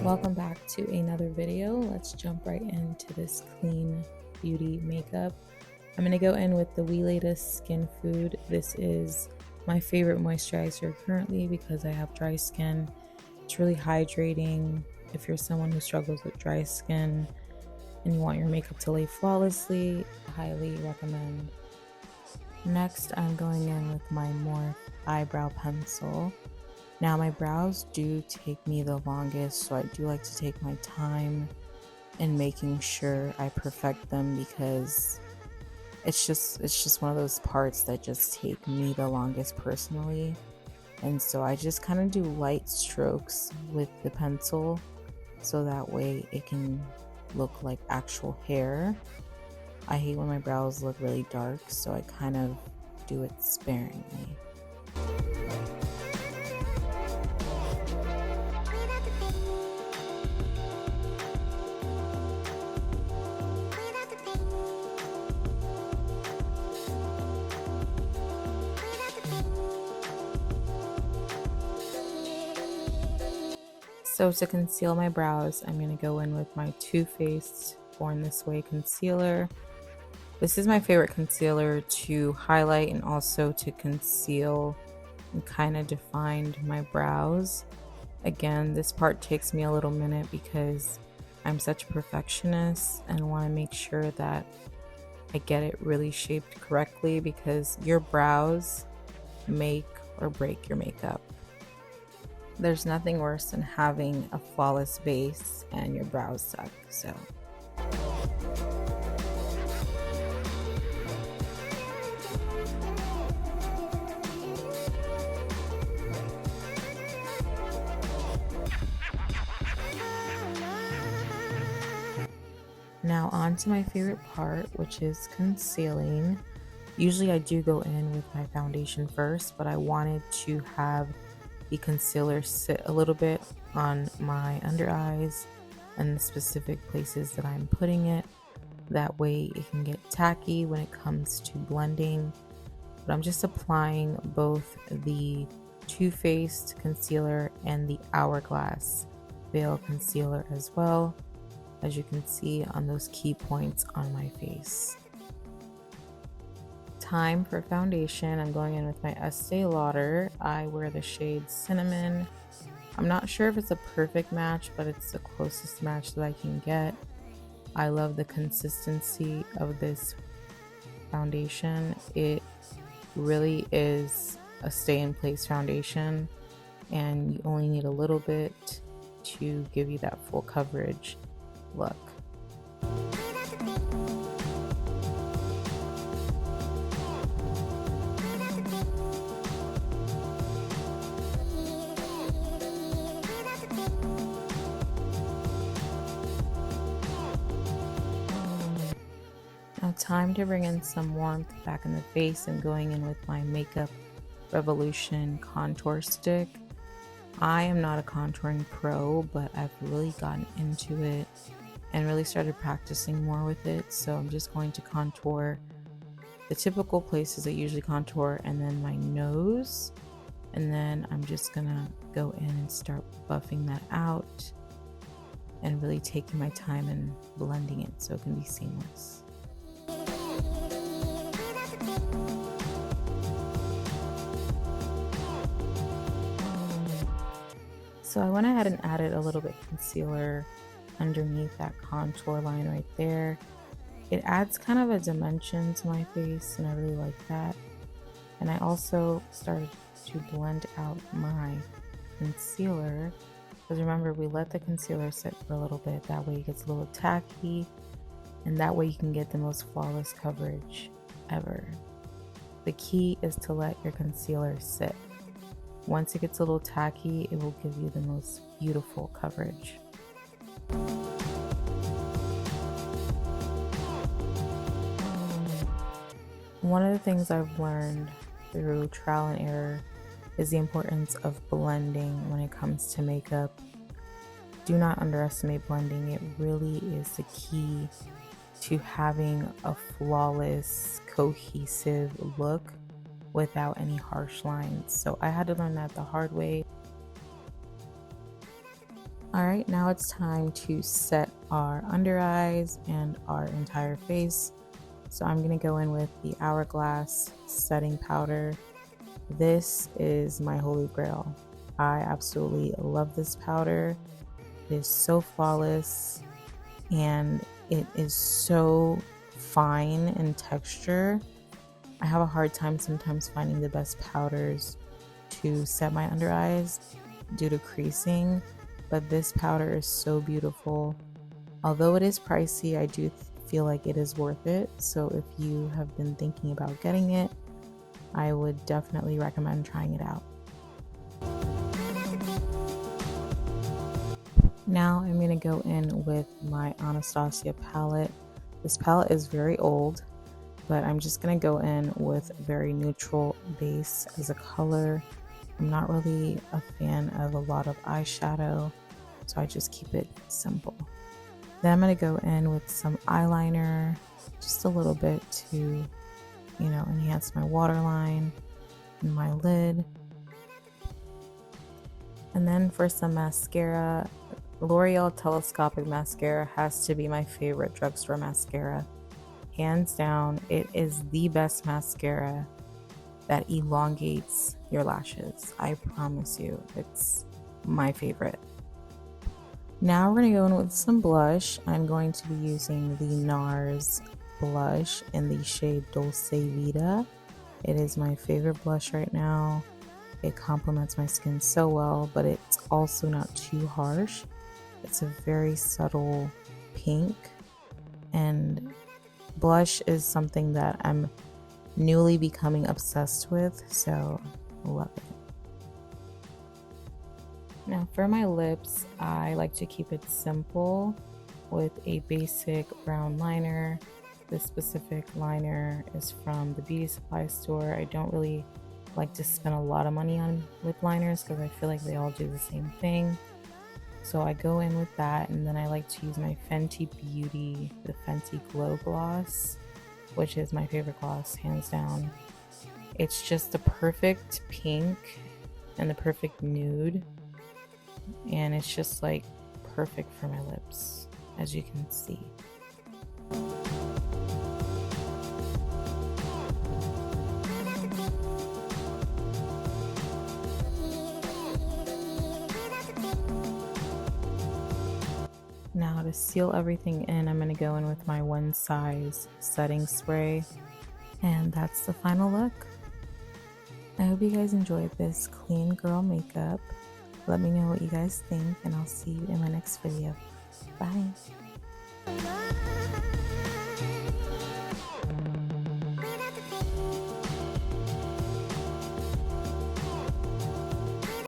Welcome back to another video. Let's jump right into this clean beauty makeup. I'm going to go in with the Weleda Skin Food. This is my favorite moisturizer currently because I have dry skin. It's really hydrating. If you're someone who struggles with dry skin and you want your makeup to lay flawlessly, I highly recommend. Next, I'm going in with my Morphe eyebrow pencil. Now my brows do take me the longest, so I do like to take my time in making sure I perfect them because it's just one of those parts that just take me the longest personally. And so I just kind of do light strokes with the pencil so that way it can look like actual hair. I hate when my brows look really dark, so I kind of do it sparingly. So to conceal my brows, I'm going to go in with my Too Faced Born This Way concealer. This is my favorite concealer to highlight and also to conceal and kind of define my brows. Again, this part takes me a little minute because I'm such a perfectionist and want to make sure that I get it really shaped correctly because your brows make or break your makeup. There's nothing worse than having a flawless base and your brows suck, so. Now on to my favorite part, which is concealing. Usually I do go in with my foundation first, but I wanted to have the concealer sit a little bit on my under eyes and the specific places that I'm putting it. That way it can get tacky when it comes to blending. But I'm just applying both the Too Faced concealer and the Hourglass Veil concealer as well, as you can see on those key points on my face. Time for foundation. I'm going in with my Estée Lauder. I wear the shade Cinnamon. I'm not sure if it's a perfect match, but it's the closest match that I can get. I love the consistency of this foundation. It really is a stay-in-place foundation, and you only need a little bit to give you that full coverage look. Now time to bring in some warmth back in the face and going in with my Makeup Revolution contour stick. I am not a contouring pro, but I've really gotten into it and really started practicing more with it. So I'm just going to contour the typical places I usually contour and then my nose. And then I'm just gonna go in and start buffing that out and really taking my time and blending it so it can be seamless. So I went ahead and added a little bit of concealer underneath that contour line right there. It adds kind of a dimension to my face and I really like that. And I also started to blend out my concealer because remember we let the concealer sit for a little bit, that way it gets a little tacky and that way you can get the most flawless coverage ever. The key is to let your concealer sit. Once it gets a little tacky, it will give you the most beautiful coverage. One of the things I've learned through trial and error is the importance of blending when it comes to makeup. Do not underestimate blending. It really is the key to having a flawless, cohesive look without any harsh lines. So I had to learn that the hard way. Alright, now it's time to set our under eyes and our entire face. So I'm going to go in with the Hourglass setting powder. This is my holy grail. I absolutely love this powder. It is so flawless and it is so fine in texture. I have a hard time sometimes finding the best powders to set my under eyes due to creasing, but this powder is so beautiful. Although it is pricey, I do feel like it is worth it. So if you have been thinking about getting it, I would definitely recommend trying it out. Now I'm going to go in with my Anastasia palette. This palette is very old, but I'm just going to go in with very neutral base as a color. I'm not really a fan of a lot of eyeshadow, so I just keep it simple. Then I'm going to go in with some eyeliner, just a little bit to, enhance my waterline and my lid. And then for some mascara, L'Oreal Telescopic Mascara has to be my favorite drugstore mascara. Hands down, it is the best mascara that elongates your lashes. I promise you, it's my favorite. Now we're going to go in with some blush. I'm going to be using the NARS Blush in the shade Dolce Vita. It is my favorite blush right now. It complements my skin so well, but it's also not too harsh. It's a very subtle pink, and blush is something that I'm newly becoming obsessed with, so love it. Now for my lips, I like to keep it simple with a basic brown liner. This specific liner is from the beauty supply store. I don't really like to spend a lot of money on lip liners because I feel like they all do the same thing. So I go in with that, and then I like to use my Fenty Beauty, the Fenty Glow Gloss, which is my favorite gloss, hands down. It's just the perfect pink and the perfect nude, and it's just like perfect for my lips, as you can see. Now to seal everything in, I'm going to go in with my One Size setting spray, and that's the final look. I hope you guys enjoyed this clean girl makeup. Let me know what you guys think, and I'll see you in my next video. Bye!